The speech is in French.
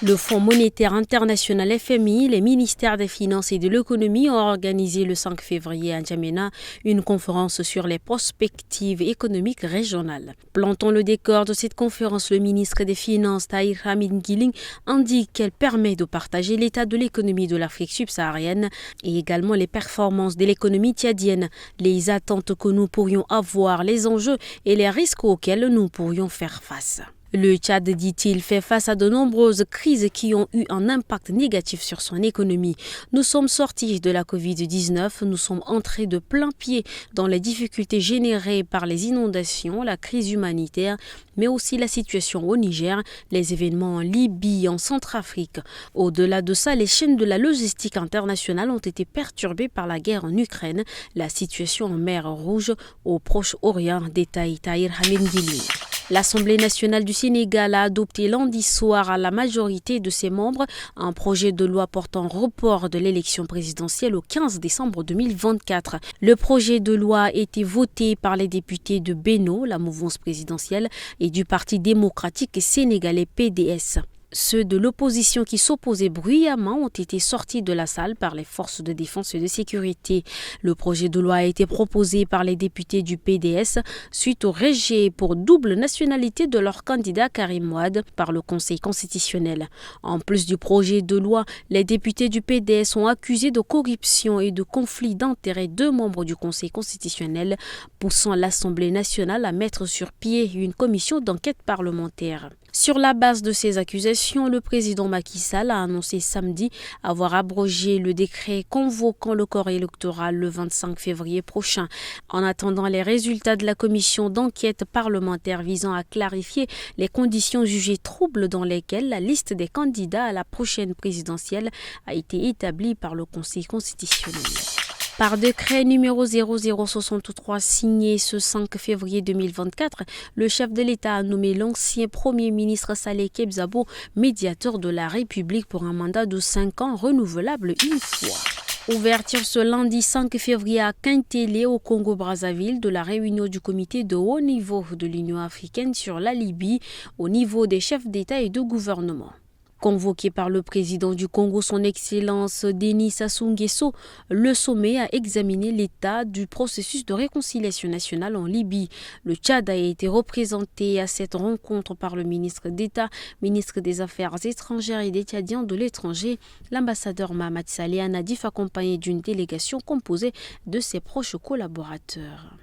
Le Fonds monétaire international FMI, les ministères des Finances et de l'Économie ont organisé le 5 février à N'Djamena une conférence sur les perspectives économiques régionales. Plantant le décor de cette conférence, le ministre des Finances, Tahir Hamid Ngilin, indique qu'elle permet de partager l'état de l'économie de l'Afrique subsaharienne et également les performances de l'économie tchadienne, les attentes que nous pourrions avoir, les enjeux et les risques auxquels nous pourrions faire face. Le Tchad, dit-il, fait face à de nombreuses crises qui ont eu un impact négatif sur son économie. Nous sommes sortis de la Covid-19, nous sommes entrés de plein pied dans les difficultés générées par les inondations, la crise humanitaire, mais aussi la situation au Niger, les événements en Libye, en Centrafrique. Au-delà de ça, les chaînes de la logistique internationale ont été perturbées par la guerre en Ukraine, la situation en mer Rouge, au Proche-Orient, détaille Tahir Hamid Ngilin. L'Assemblée nationale du Sénégal a adopté lundi soir à la majorité de ses membres un projet de loi portant report de l'élection présidentielle au 15 décembre 2024. Le projet de loi a été voté par les députés de Benno, la mouvance présidentielle, et du Parti démocratique sénégalais PDS. Ceux de l'opposition qui s'opposaient bruyamment ont été sortis de la salle par les forces de défense et de sécurité. Le projet de loi a été proposé par les députés du PDS suite au rejet pour double nationalité de leur candidat Karim Wade par le Conseil constitutionnel. En plus du projet de loi, les députés du PDS ont accusé de corruption et de conflit d'intérêts deux membres du Conseil constitutionnel, poussant l'Assemblée nationale à mettre sur pied une commission d'enquête parlementaire. Sur la base de ces accusations, le président Macky Sall a annoncé samedi avoir abrogé le décret convoquant le corps électoral le 25 février prochain. En attendant les résultats de la commission d'enquête parlementaire visant à clarifier les conditions jugées troubles dans lesquelles la liste des candidats à la prochaine présidentielle a été établie par le Conseil constitutionnel. Par décret numéro 0063 signé ce 5 février 2024, le chef de l'État a nommé l'ancien Premier ministre Saleh Kebzabo médiateur de la République pour un mandat de 5 ans renouvelable une fois. Ouverture ce lundi 5 février à Kintélé au Congo-Brazzaville de la réunion du comité de haut niveau de l'Union africaine sur la Libye au niveau des chefs d'État et de gouvernement. Convoqué par le président du Congo, son Excellence Denis Sassou Nguesso, le sommet a examiné l'état du processus de réconciliation nationale en Libye. Le Tchad a été représenté à cette rencontre par le ministre d'État, ministre des Affaires étrangères et des Tchadiens de l'étranger, l'ambassadeur Mahamat Saleh Nadif, accompagné d'une délégation composée de ses proches collaborateurs.